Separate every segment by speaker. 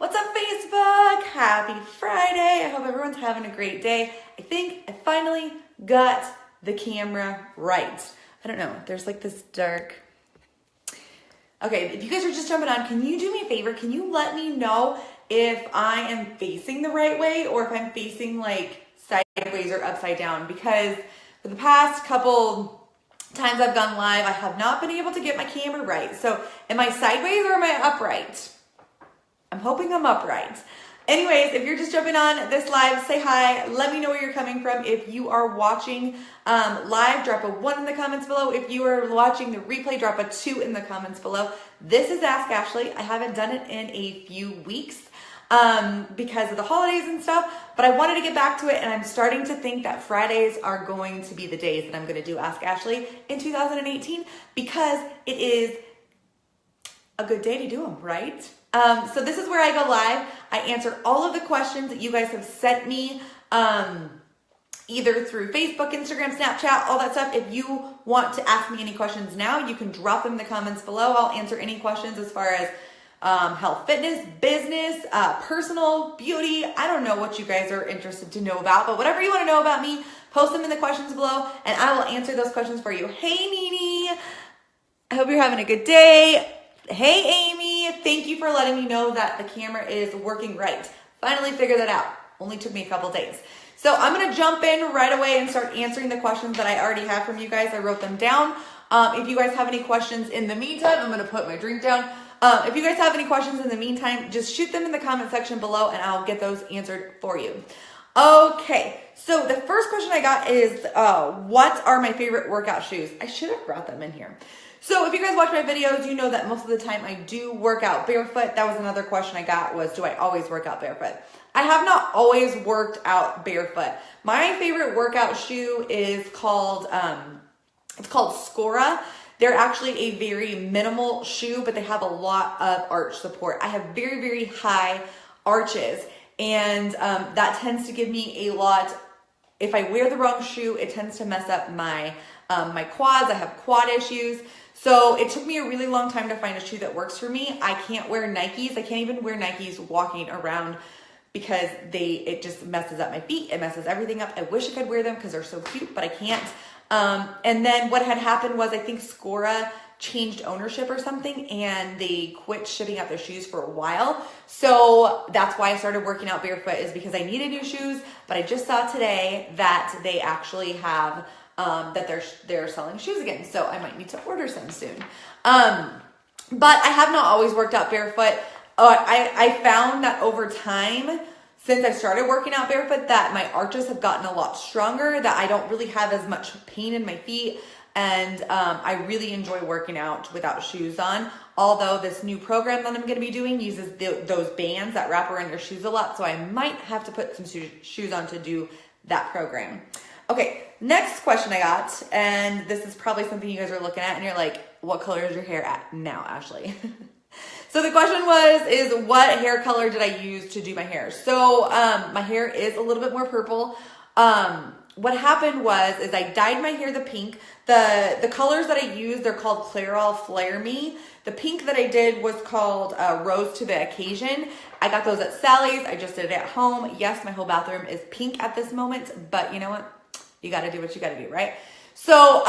Speaker 1: What's up, Facebook? Happy Friday. I hope everyone's having a great day. I think I finally got the camera right. I don't know, there's like this dark... Okay, if you guys are just jumping on, can you do me a favor? Can you let me know if I am facing the right way or if I'm facing like sideways or upside down? Because for the past couple times I've gone live, I have not been able to get my camera right. So am I sideways or am I upright? I'm hoping I'm upright. Anyways, if you're just jumping on this live, say hi. Let me know where you're coming from. If you are watching live, drop a 1 in the comments below. If you are watching the replay, drop a 2 in the comments below. This is Ask Ashley. I haven't done it in a few weeks because of the holidays and stuff, but I wanted to get back to it, and I'm starting to think that Fridays are going to be the days that I'm going to do Ask Ashley in 2018 because it is a good day to do them, right? So this is where I go live. I answer all of the questions that you guys have sent me, either through Facebook, Instagram, Snapchat, all that stuff. If you want to ask me any questions now, you can drop them in the comments below. I'll answer any questions as far as health, fitness, business, personal, beauty. I don't know what you guys are interested to know about, but whatever you want to know about me, post them in the questions below, and I will answer those questions for you. Hey, Nene. I hope you're having a good day. Hey, Amy, thank you for letting me know that the camera is working right. Finally figured that out. Only took me a couple days. So I'm going to jump in right away and start answering the questions that I already have from you guys. I wrote them down. If you guys have any questions in the meantime, I'm going to put my drink down. If you guys have any questions in the meantime, just shoot them in the comment section below and I'll get those answered for you. Okay, so the first question I got is, what are my favorite workout shoes? I should have brought them in here. So if you guys watch my videos, you know that most of the time I do work out barefoot. That was another question I got was, do I always work out barefoot? I have not always worked out barefoot. My favorite workout shoe is called, it's called Scora. They're actually a very minimal shoe, but they have a lot of arch support. I have very, very high arches, and that tends to give me a lot. If I wear the wrong shoe, it tends to mess up my my quads. I have quad issues. So it took me a really long time to find a shoe that works for me. I can't wear Nikes. I can't even wear Nikes walking around because it just messes up my feet. It messes everything up. I wish I could wear them because they're so cute, but I can't. And then what had happened was I think Scora changed ownership or something and they quit shipping out their shoes for a while. So that's why I started working out barefoot, is because I needed new shoes, but I just saw today that they actually have that they're selling shoes again. So I might need to order some soon. But I have not always worked out barefoot. I found that over time, since I started working out barefoot, that my arches have gotten a lot stronger, that I don't really have as much pain in my feet. And I really enjoy working out without shoes on. Although this new program that I'm going to be doing uses those bands that wrap around your shoes a lot. So I might have to put some shoes on to do that program. Okay, next question I got, and this is probably something you guys are looking at and you're like, what color is your hair at now, Ashley? So the question is what hair color did I use to do my hair? So my hair is a little bit more purple. What happened is I dyed my hair the pink. The colors that I used, they're called Clairol Flare Me. The pink that I did was called Rose to the Occasion. I got those at Sally's. I just did it at home. Yes, my whole bathroom is pink at this moment, but you know what? You got to do what you got to do, right? So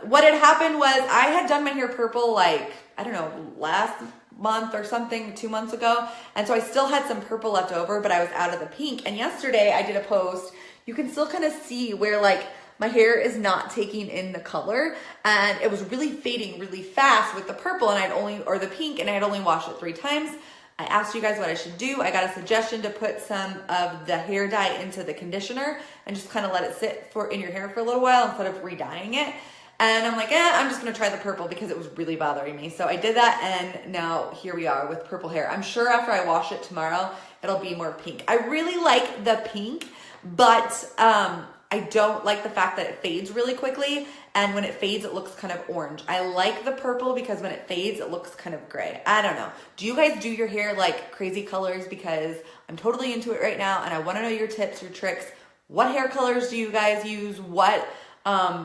Speaker 1: what had happened was I had done my hair purple like, I don't know, last month or something, 2 months ago. And so I still had some purple left over, but I was out of the pink. And yesterday I did a post. You can still kind of see where like my hair is not taking in the color, and it was really fading really fast with the purple or the pink, and I had only washed it 3 times. I asked you guys what I should do. I got a suggestion to put some of the hair dye into the conditioner and just kind of let it sit in your hair for a little while instead of re-dyeing it. And I'm like, I'm just going to try the purple because it was really bothering me. So I did that, and now here we are with purple hair. I'm sure after I wash it tomorrow, it'll be more pink. I really like the pink, but I don't like the fact that it fades really quickly. And when it fades, it looks kind of orange. I like the purple because when it fades, it looks kind of gray. I don't know. Do you guys do your hair like crazy colors? Because I'm totally into it right now, and I want to know your tips, your tricks. What hair colors do you guys use? What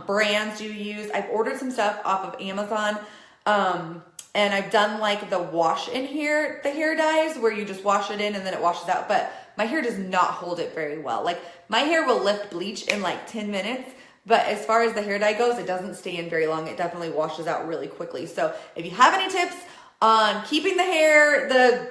Speaker 1: brands do you use? I've ordered some stuff off of Amazon. and I've done like the wash in hair, the hair dyes where you just wash it in and then it washes out, but my hair does not hold it very well. Like my hair will lift bleach in like 10 minutes, but as far as the hair dye goes, it doesn't stay in very long. It definitely washes out really quickly. So if you have any tips on keeping the hair, the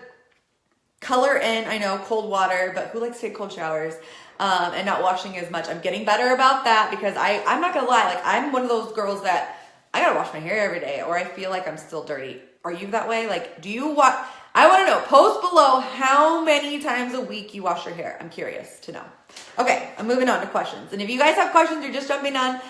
Speaker 1: color in, I know cold water, but who likes to take cold showers? And not washing as much. I'm getting better about that because I'm not gonna lie, like I'm one of those girls that I gotta wash my hair every day or I feel like I'm still dirty. Are you that way? Like, do you wash? I wanna know, post below how many times a week you wash your hair. I'm curious to know. Okay, I'm moving on to questions. And if you guys have questions, you're just jumping on,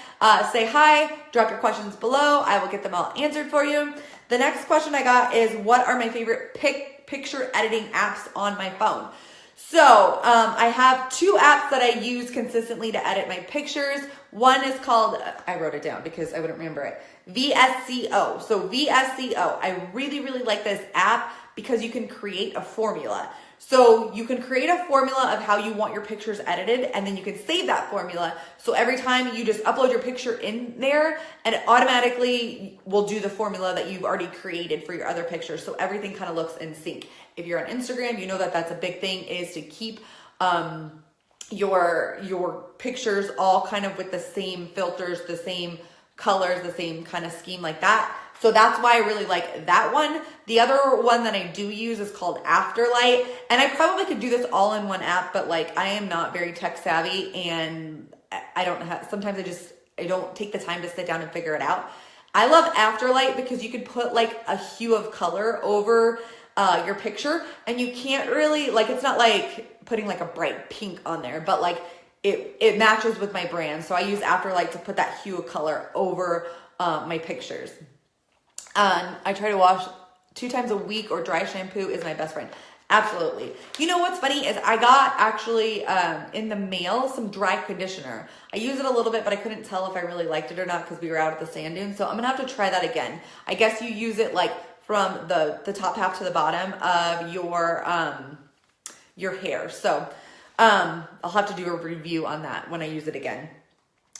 Speaker 1: say hi, drop your questions below. I will get them all answered for you. The next question I got is, what are my favorite picture editing apps on my phone? So I have 2 apps that I use consistently to edit my pictures. One is called, I wrote it down because I wouldn't remember it, VSCO. So VSCO, I really, really like this app because you can create a formula. So you can create a formula of how you want your pictures edited, and then you can save that formula. So every time you just upload your picture in there, and it automatically will do the formula that you've already created for your other pictures. So everything kind of looks in sync. If you're on Instagram, you know that that's a big thing, is to keep your pictures all kind of with the same filters, the same colors, the same kind of scheme like that. So that's why I really like that one. The other one that I do use is called Afterlight. And I probably could do this all in one app, but like I am not very tech savvy and I don't have, sometimes I don't take the time to sit down and figure it out. I love Afterlight because you could put like a hue of color over your picture, and you can't really, like, it's not like putting like a bright pink on there, but like it matches with my brand. So I use Afterlight to put that hue of color over my pictures. I try to wash 2 times a week, or dry shampoo is my best friend. Absolutely. You know what's funny is I got actually in the mail some dry conditioner. I use it a little bit, but I couldn't tell if I really liked it or not because we were out at the sand dune. So I'm gonna have to try that again. I guess you use it like from the top half to the bottom of your hair. So I'll have to do a review on that when I use it again.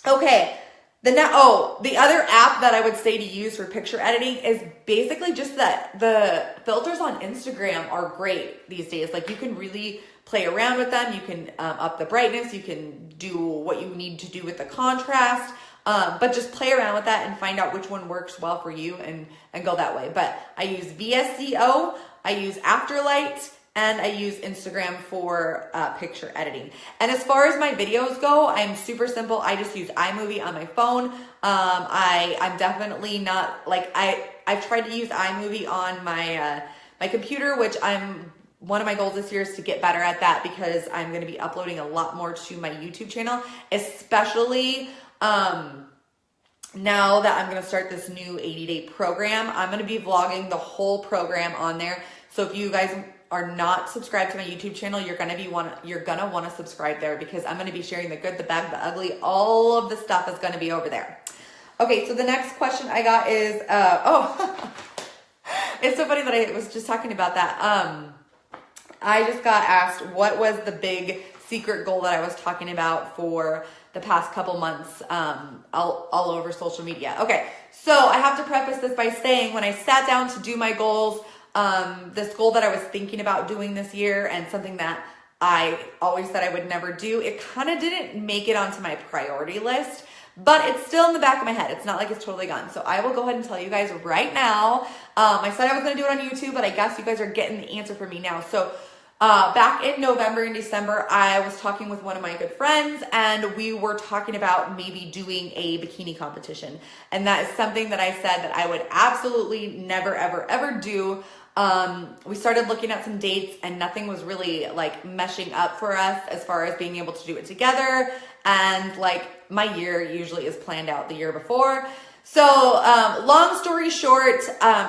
Speaker 1: Okay. The other app that I would say to use for picture editing is basically just that the filters on Instagram are great these days. Like you can really play around with them. You can up the brightness. You can do what you need to do with the contrast. But just play around with that and find out which one works well for you and go that way. But I use VSCO, I use Afterlight, and I use Instagram for picture editing. And as far as my videos go, I'm super simple. I just use iMovie on my phone. I'm definitely not, like, I've tried to use iMovie on my my computer, which one of my goals this year is to get better at that because I'm gonna be uploading a lot more to my YouTube channel, especially now that I'm gonna start this new 80-day program. I'm gonna be vlogging the whole program on there. So if you guys are not subscribed to my YouTube channel, you're gonna want to subscribe there because I'm gonna be sharing the good, the bad, the ugly. All of the stuff is gonna be over there. Okay, so the next question I got is, it's so funny that I was just talking about that. I just got asked what was the big secret goal that I was talking about for the past couple months all over social media. Okay, so I have to preface this by saying when I sat down to do my goals, this goal that I was thinking about doing this year and something that I always said I would never do, it kind of didn't make it onto my priority list, but it's still in the back of my head. It's not like it's totally gone. So I will go ahead and tell you guys right now. I said I was going to do it on YouTube, but I guess you guys are getting the answer from me now. So back in November and December, I was talking with one of my good friends and we were talking about maybe doing a bikini competition. And that is something that I said that I would absolutely never, ever, ever do. We started looking at some dates and nothing was really like meshing up for us as far as being able to do it together. And like my year usually is planned out the year before. So long story short,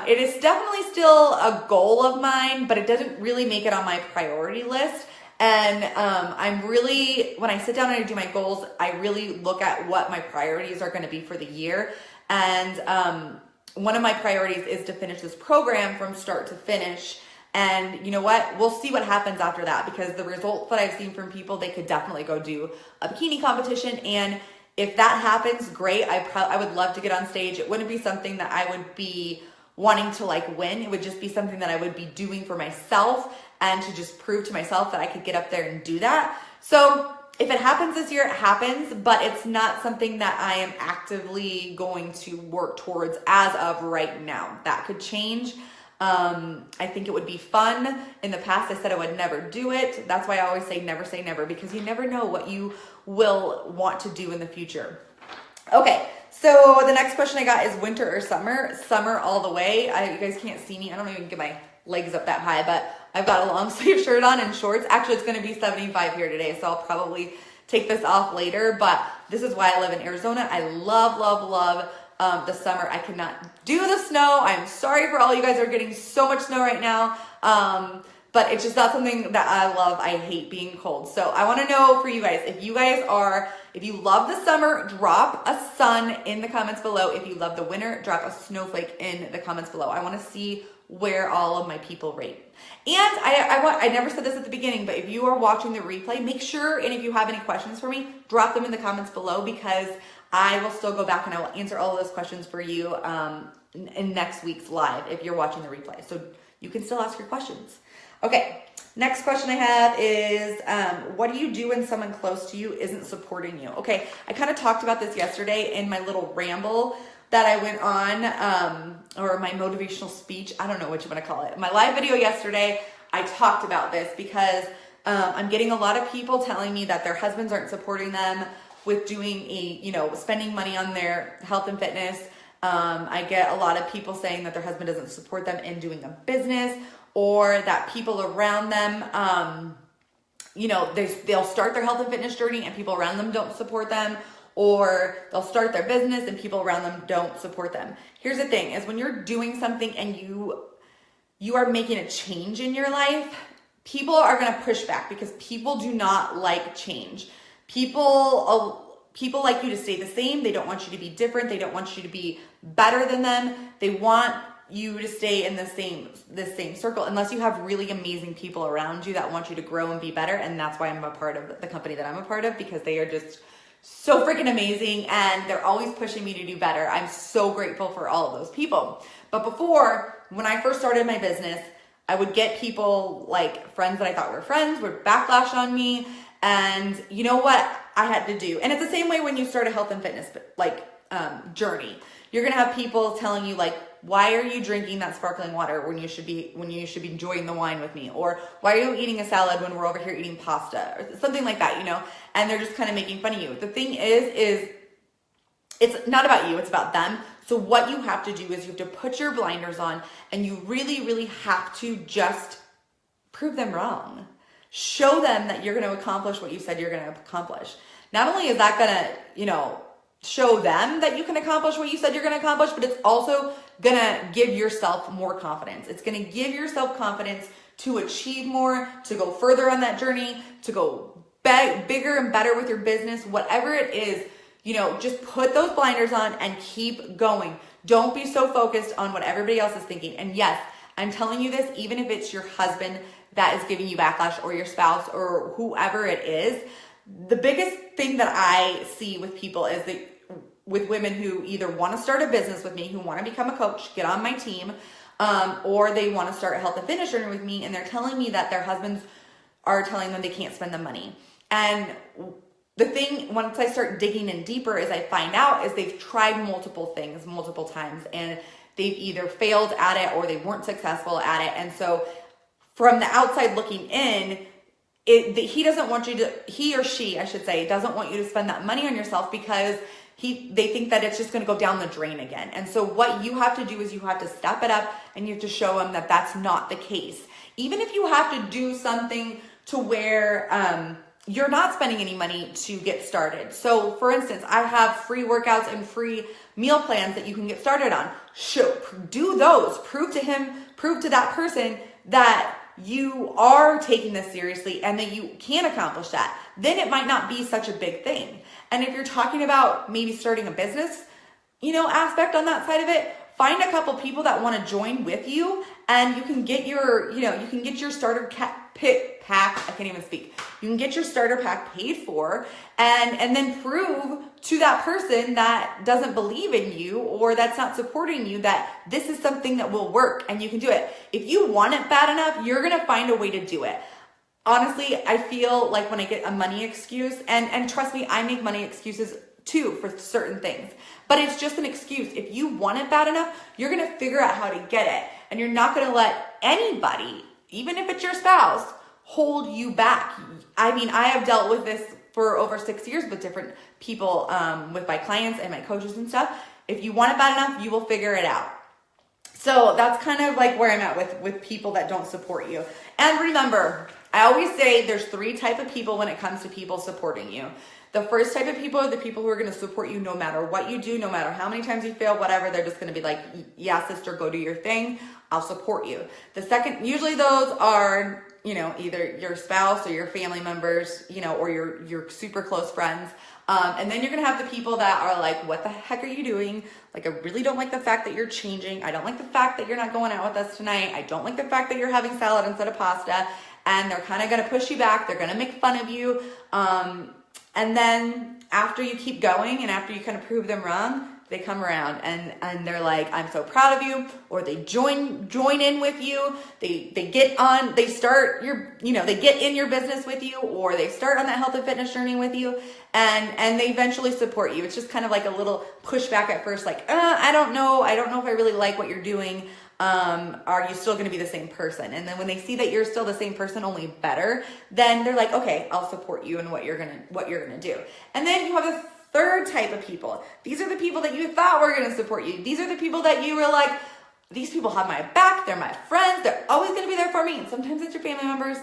Speaker 1: it is definitely still a goal of mine, but it doesn't really make it on my priority list. And I'm really, when I sit down and I do my goals, I really look at what my priorities are going to be for the year. And one of my priorities is to finish this program from start to finish. And you know what? We'll see what happens after that because the results that I've seen from people, they could definitely go do a bikini competition. And if that happens, great. I would love to get on stage. It wouldn't be something that I would be wanting to like win. It would just be something that I would be doing for myself and to just prove to myself that I could get up there and do that. So if it happens this year, it happens, but it's not something that I am actively going to work towards as of right now. That could change. I think it would be fun. In the past, I said I would never do it. That's why I always say never, because you never know what you will want to do in the future. Okay, so the next question I got is winter or summer? Summer all the way. You guys can't see me. I don't even get my legs up that high, but I've got a long sleeve shirt on and shorts. Actually, it's going to be 75 here today, so I'll probably take this off later, but this is why I live in Arizona. I love the summer. I cannot do the snow. I'm sorry for all you guys who are getting so much snow right now. But it's just not something that I love. I hate being cold. So I want to know for you guys, if you love the summer, drop a sun in the comments below. If you love the winter, drop a snowflake in the comments below. I want to see where all of my people rate. And I never said this at the beginning, but if you are watching the replay, make sure, and if you have any questions for me, drop them in the comments below, because I will still go back and I will answer all of those questions for you in next week's live if you're watching the replay. So you can still ask your questions. Okay, next question I have is, what do you do when someone close to you isn't supporting you? Okay, I kind of talked about this yesterday in my little ramble that I went on, or my motivational speech. I don't know what you want to call it. My live video yesterday, I talked about this because I'm getting a lot of people telling me that their husbands aren't supporting them with doing spending money on their health and fitness. I get a lot of people saying that their husband doesn't support them in doing a business, or that people around them, they'll start their health and fitness journey and people around them don't support them, or they'll start their business and people around them don't support them. Here's the thing, is when you're doing something and you are making a change in your life, people are going to push back because people do not like change. People like you to stay the same. They don't want you to be different. They don't want you to be better than them. They want you to stay in the same circle, unless you have really amazing people around you that want you to grow and be better. And that's why I'm a part of the company that I'm a part of, because they are just so freaking amazing and they're always pushing me to do better. I'm so grateful for all of those people. But before, when I first started my business, I would get people, like friends that I thought were friends, would backlash on me. And you know what I had to do? And it's the same way when you start a health and fitness journey. You're gonna have people telling you, like, why are you drinking that sparkling water when you should be enjoying the wine with me? Or why are you eating a salad when we're over here eating pasta? Or something like that, and they're just kind of making fun of you. The thing is it's not about you, it's about them. So what you have to do is you have to put your blinders on, and you really, really have to just prove them wrong. Show them that you're going to accomplish what you said you're going to accomplish. Not only is that going to, show them that you can accomplish what you said you're going to accomplish, but it's also going to give yourself more confidence. It's going to give yourself confidence to achieve more, to go further on that journey, to go bigger and better with your business, whatever it is. Just put those blinders on and keep going. Don't be so focused on what everybody else is thinking. And yes, I'm telling you this, even if it's your husband that is giving you backlash, or your spouse, or whoever it is. The biggest thing that I see with people is that with women who either want to start a business with me, who want to become a coach, get on my team, or they want to start a health and fitness journey with me, and they're telling me that their husbands are telling them they can't spend the money. And the thing, once I start digging in deeper, is I find out is they've tried multiple things multiple times, and they've either failed at it or they weren't successful at it. And so from the outside looking in, he or she, I should say, doesn't want you to spend that money on yourself because they think that it's just going to go down the drain again. And so what you have to do is you have to step it up, and you have to show them that that's not the case. Even if you have to do something to where you're not spending any money to get started. So for instance, I have free workouts and free meal plans that you can get started on. Do those. Prove to that person that you are taking this seriously and that you can accomplish that. Then it might not be such a big thing. And if you're talking about maybe starting a business, aspect on that side of it, find a couple people that want to join with you, and you can get your starter pack. I can't even speak. You can get your starter pack paid for and then prove to that person that doesn't believe in you or that's not supporting you that this is something that will work and you can do it. If you want it bad enough, you're going to find a way to do it. Honestly, I feel like when I get a money excuse, and trust me, I make money excuses too for certain things, but it's just an excuse. If you want it bad enough, you're going to figure out how to get it, and you're not going to let anybody, even if it's your spouse, hold you back. I mean, I have dealt with this for over 6 years with different people, with my clients and my coaches and stuff. If you want it bad enough, you will figure it out. So that's kind of like where I'm at with people that don't support you. And remember, I always say there's 3 types of people when it comes to people supporting you. The first type of people are the people who are going to support you no matter what you do, no matter how many times you fail, whatever. They're just going to be like, yeah, sister, go do your thing. I'll support you. The second, usually those are, either your spouse or your family members, or your super close friends. And then you're going to have the people that are like, what the heck are you doing? Like, I really don't like the fact that you're changing. I don't like the fact that you're not going out with us tonight. I don't like the fact that you're having salad instead of pasta. And they're kind of going to push you back. They're going to make fun of you. And then after you keep going and after you kind of prove them wrong, they come around and they're like, I'm so proud of you, or they join in with you. They get in your business with you, or they start on that health and fitness journey with you, and they eventually support you. It's just kind of like a little pushback at first, like, I don't know if I really like what you're doing. Are you still going to be the same person? And then when they see that you're still the same person, only better, then they're like, okay, I'll support you in what you're going to do. And then you have the third type of people. These are the people that you thought were going to support you. These are the people that you were like, these people have my back. They're my friends. They're always going to be there for me. And sometimes it's your family members.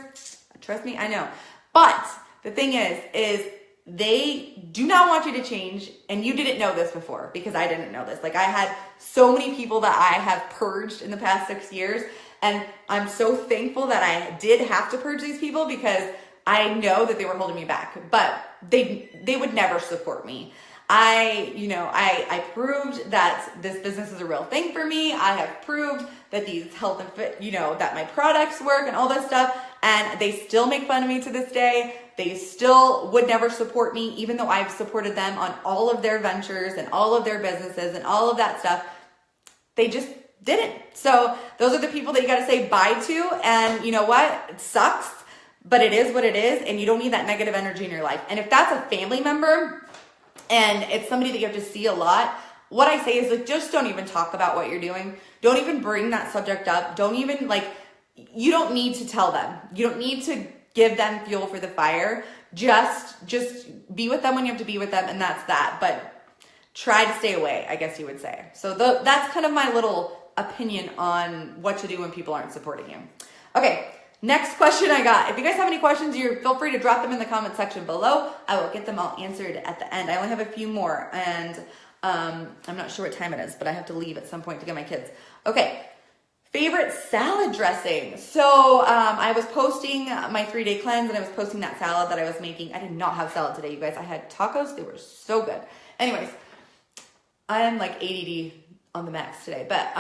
Speaker 1: Trust me, I know. But the thing is they do not want you to change, and you didn't know this before because I didn't know this. Like, I had so many people that I have purged in the past 6 years, and I'm so thankful that I did have to purge these people because I know that they were holding me back, but they would never support me. I proved that this business is a real thing for me. I have proved that these health and fit, that my products work and all this stuff, and they still make fun of me to this day. They still would never support me, even though I've supported them on all of their ventures and all of their businesses and all of that stuff. They just didn't. So those are the people that you got to say bye to. And you know what? It sucks, but it is what it is. And you don't need that negative energy in your life. And if that's a family member and it's somebody that you have to see a lot, what I say is, like, just don't even talk about what you're doing. Don't even bring that subject up. Don't even, you don't need to tell them. You don't need to give them fuel for the fire. Just be with them when you have to be with them, and that's that. But try to stay away, I guess you would say. So that's kind of my little opinion on what to do when people aren't supporting you. Okay, next question I got. If you guys have any questions, feel free to drop them in the comment section below. I will get them all answered at the end. I only have a few more, and I'm not sure what time it is, but I have to leave at some point to get my kids. Okay. Favorite salad dressing. So I was posting my 3-day cleanse, and I was posting that salad that I was making. I did not have salad today, you guys. I had tacos. They were so good. Anyways, I am like ADD on the max today. But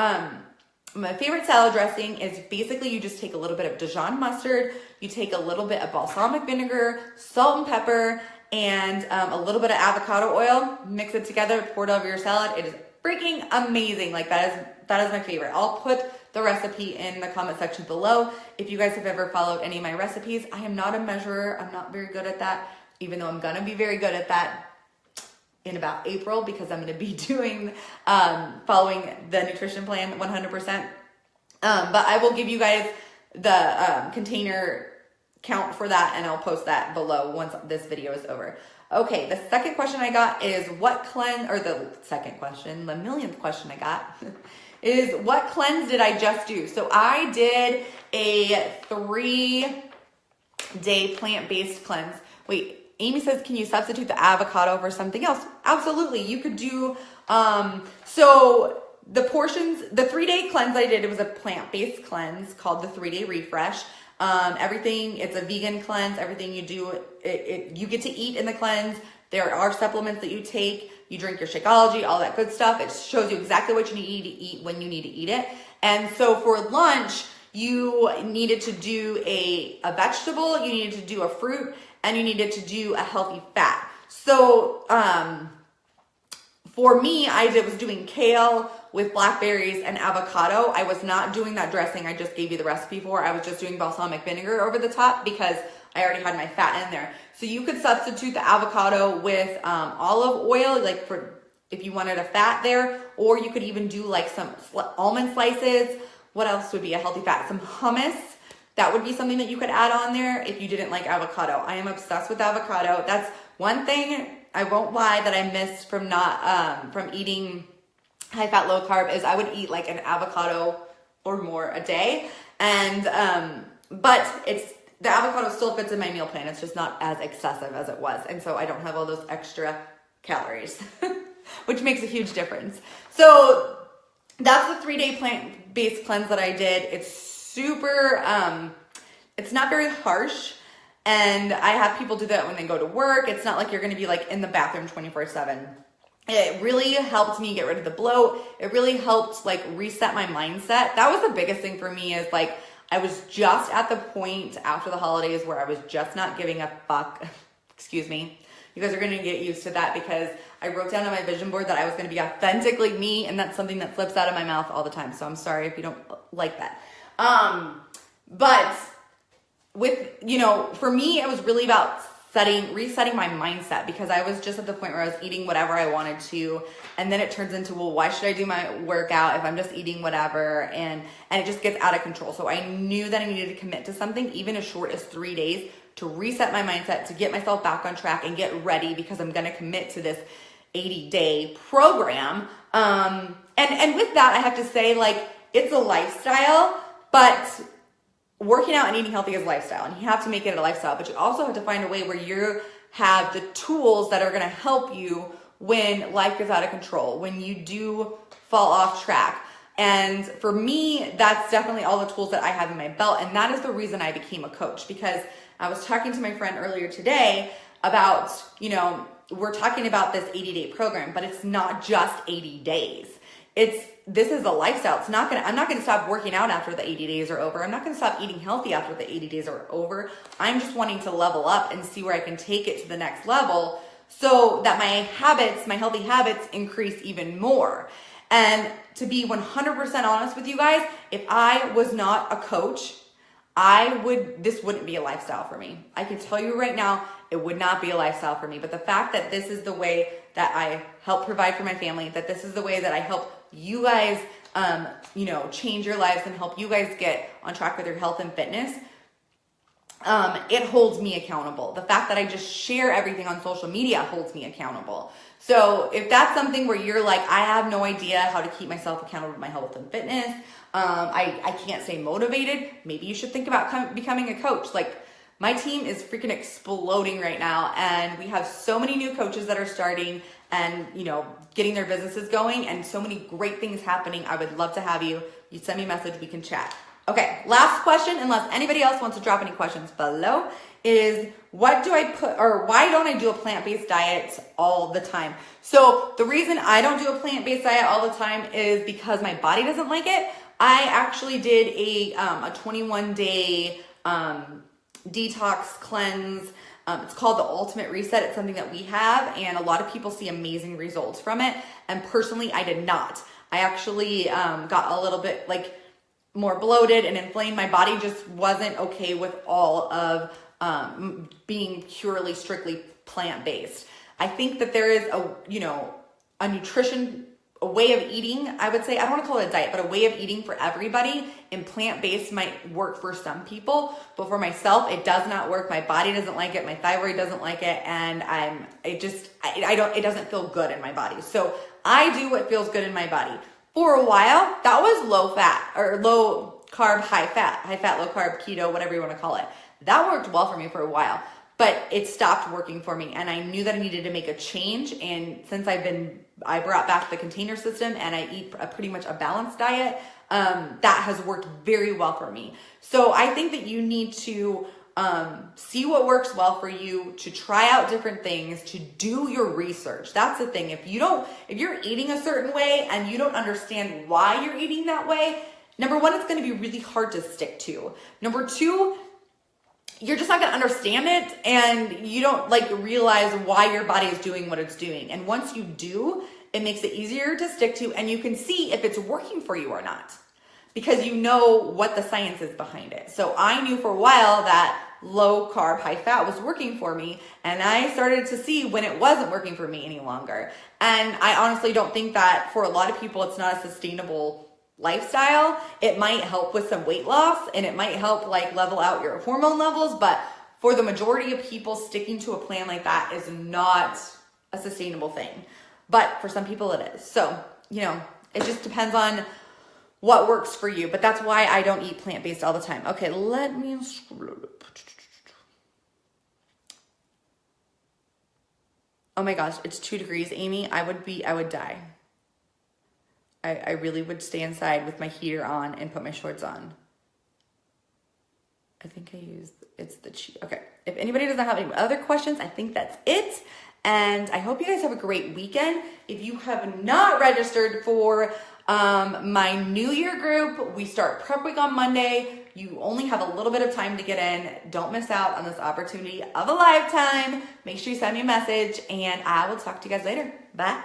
Speaker 1: my favorite salad dressing is basically you just take a little bit of Dijon mustard. You take a little bit of balsamic vinegar, salt and pepper, and a little bit of avocado oil. Mix it together, pour it over your salad. It is freaking amazing. Like, that is my favorite. I'll put the recipe in the comment section below. If you guys have ever followed any of my recipes, I am not a measurer. I'm not very good at that, even though I'm going to be very good at that in about April, because I'm going to be doing, following the nutrition plan 100%. But I will give you guys the container count for that, and I'll post that below once this video is over. Okay, the second question I got is the millionth question I got is, what cleanse did I just do? So I did a 3-day plant-based cleanse. Wait, Amy says, can you substitute the avocado for something else? Absolutely. You could do, so the 3-day cleanse I did, it was a plant-based cleanse called the 3-day refresh. Everything, it's a vegan cleanse. Everything you do, you get to eat in the cleanse. There are supplements that you take. You drink your Shakeology, all that good stuff. It shows you exactly what you need to eat when you need to eat it. And so for lunch, you needed to do a vegetable, you needed to do a fruit, and you needed to do a healthy fat. So for me, I was doing kale with blackberries and avocado. I was not doing that dressing I just gave you the recipe for. I was just doing balsamic vinegar over the top because I already had my fat in there. So you could substitute the avocado with olive oil, like for if you wanted a fat there, or you could even do like some almond slices. What else would be a healthy fat? Some hummus. That would be something that you could add on there if you didn't like avocado. I am obsessed with avocado. That's one thing, I won't lie, that I missed from from eating high fat, low carb, is I would eat like an avocado or more a day. And, but the avocado still fits in my meal plan. It's just not as excessive as it was. And so I don't have all those extra calories, which makes a huge difference. So that's the 3-day plant-based cleanse that I did. It's super, it's not very harsh. And I have people do that when they go to work. It's not like you're going to be like in the bathroom 24/7. It really helped me get rid of the bloat. It really helped like reset my mindset. That was the biggest thing for me, is like, I was just at the point after the holidays where I was just not giving a fuck. Excuse me. You guys are going to get used to that because I wrote down on my vision board that I was going to be authentically me, and that's something that slips out of my mouth all the time. So I'm sorry if you don't like that. But with, for me, it was really about resetting my mindset, because I was just at the point where I was eating whatever I wanted to. And then it turns into, well, why should I do my workout if I'm just eating whatever? And it just gets out of control. So I knew that I needed to commit to something, even as short as 3 days, to reset my mindset, to get myself back on track and get ready, because I'm going to commit to this 80-day program. And with that, I have to say, like, it's a lifestyle, but working out and eating healthy is a lifestyle, and you have to make it a lifestyle, but you also have to find a way where you have the tools that are going to help you when life gets out of control, when you do fall off track. And for me, that's definitely all the tools that I have in my belt. And that is the reason I became a coach, because I was talking to my friend earlier today about, we're talking about this 80-day program, but it's not just 80 days. This is a lifestyle. I'm not going to stop working out after the 80 days are over. I'm not going to stop eating healthy after the 80 days are over. I'm just wanting to level up and see where I can take it to the next level so that my healthy habits increase even more. And to be 100% honest with you guys, if I was not a coach, this wouldn't be a lifestyle for me. I can tell you right now, it would not be a lifestyle for me. But the fact that this is the way that I help provide for my family, that this is the way that I help you guys, change your lives and help you guys get on track with your health and fitness, it holds me accountable. The fact that I just share everything on social media holds me accountable. So if that's something where you're like, I have no idea how to keep myself accountable to my health and fitness, I can't stay motivated, maybe you should think about becoming a coach. Like, my team is freaking exploding right now, and we have so many new coaches that are starting and, getting their businesses going, and so many great things happening. I would love to have you. You send me a message, we can chat. Okay, last question, unless anybody else wants to drop any questions below, is why don't I do a plant-based diet all the time? So the reason I don't do a plant-based diet all the time is because my body doesn't like it. I actually did a 21-day detox cleanse. It's called the Ultimate Reset. It's something that we have, and a lot of people see amazing results from it. And personally, I did not. I actually got a little bit more bloated and inflamed. My body just wasn't okay with all of being purely, strictly plant-based. I think that there is a nutrition, a way of eating, I would say, I don't want to call it a diet, but a way of eating for everybody, and plant-based might work for some people, but for myself, it does not work. My body doesn't like it. My thyroid doesn't like it. And it doesn't feel good in my body. So I do what feels good in my body. For a while, that was low fat or low carb, high fat, low carb, keto, whatever you want to call it. That worked well for me for a while, but it stopped working for me. And I knew that I needed to make a change. And since I brought back the container system and I eat pretty much a balanced diet, that has worked very well for me. So I think that you need to see what works well for you, to try out different things, to do your research. That's the thing. If you're eating a certain way and you don't understand why you're eating that way, number one, it's going to be really hard to stick to. Number two, you're just not going to understand it, and you don't like realize why your body is doing what it's doing. And once you do, it makes it easier to stick to, and you can see if it's working for you or not, because you know what the science is behind it. So I knew for a while that low carb, high fat was working for me, and I started to see when it wasn't working for me any longer. And I honestly don't think that for a lot of people, it's not a sustainable lifestyle. It might help with some weight loss, and it might help like level out your hormone levels, but for the majority of people, sticking to a plan like that is not a sustainable thing. But for some people it is. So, you know, it just depends on what works for you. But that's why I don't eat plant-based all the time. Okay, let me scroll up. Oh my gosh, it's 2 degrees, Amy. I would die. I really would stay inside with my heater on and put my shorts on. I think it's the cheat. Okay, if anybody doesn't have any other questions, I think that's it. And I hope you guys have a great weekend. If you have not registered for my New Year group, we start prep week on Monday. You only have a little bit of time to get in. Don't miss out on this opportunity of a lifetime. Make sure you send me a message, and I will talk to you guys later. Bye.